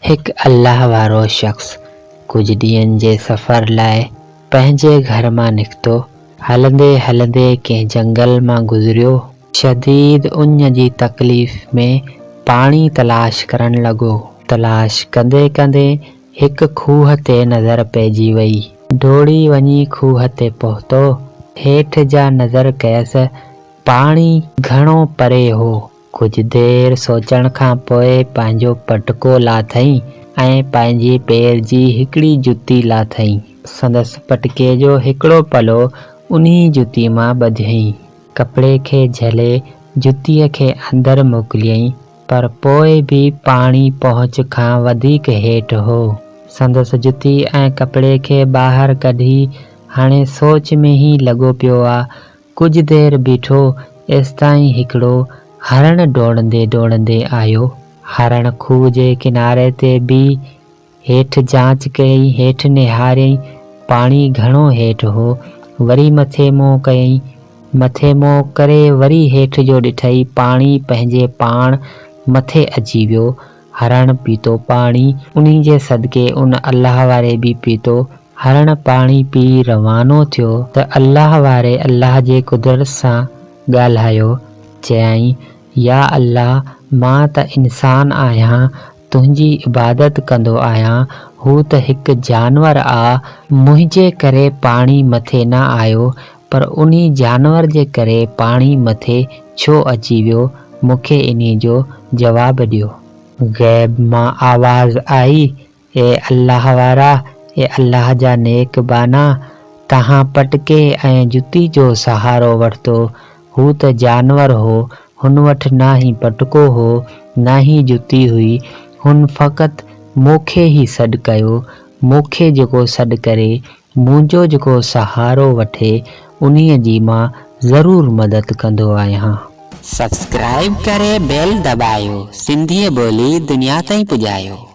हिकु अल्लाह वारो शख़्स कुझु ॾींहंनि जे सफ़र लाइ पंहिंजे घर मां निकितो। हलंदे हलंदे कंहिं जंगल मां गुज़रियो। शदीद उञ जी तकलीफ़ में पाणी तलाश करण लॻो। तलाश कंदे कंदे हिकु खूह ते नज़र पइजी वई। डोड़ी वञी खूह ते पहुतो। हेठि जा नज़र कयसि, पाणी घणो परे हो। कुझु देरि सोचण खां पोइ पंहिंजो पटको लाथईं ऐं पंहिंजे पेर जी हिकिड़ी जुती लाथईं। संदसि पटके जो हिकिड़ो पलो उन्ही जुती मां ॿधियईं। कपिड़े खे झले जुतीअ खे अंदरि मोकिलियईं, पर पोइ बि पाणी पहुच खां वधीक हेठि हो। संदसि जुती ऐं कपिड़े खे ॿाहिरि कढी हाणे सोच में ई लॻो पियो आहे। कुझु देरि बीठो, एसिताईं हिकिड़ो हरण डोड़ंदे डोड़ंदे आयो। हरण खूह जे किनारे ते बि हेठि जांच कयईं, हेठि निहारियईं, पाणी घणो हेठि हो। वरी मथे मुंहुं कयईं, मथे मुंहुं करे वरी हेठि जो ॾिठई, पाणी पंहिंजे पाण मथे अची वियो। हरण पीतो पाणी, उन्ही जे सदके उन अल्लाह वारे बि पीतो। हरण पाणी पी रवानो थियो त अल्लाह वारे अल्लाह जे कुदरत सां ॻाल्हायो। चयाईं, या अल्लाह, मां त इंसान आहियां, तुंहिंजी इबादत कंदो आहियां। हू त हिकु जानवर आहे। मुंहिंजे करे पाणी मथे न आयो, पर उन्ही जानवर जे करे पाणी मथे छो अची वियो? मूंखे इन्ही जो जवाबु ॾियो। ग़ैब मां आवाज़ आई, ए अल्लाह वारा, ए अल्लाह जा नेक बाना, तव्हां पटके ऐं जुती जो सहारो वरितो। हू त जानवर हो, हुन वटि न ई पटको हो, न ई जुती हुई। हुन फ़क़ति मूंखे ई सॾु कयो। मूंखे जेको सॾु करे, मुंहिंजो जेको सहारो वठे, उन्हीअ जी मां ज़रूरु मदद कंदो आहियां। सब्सक्राइब करे बेल दॿायो। सिंधी ॿोली दुनिया ताईं पुॼायो।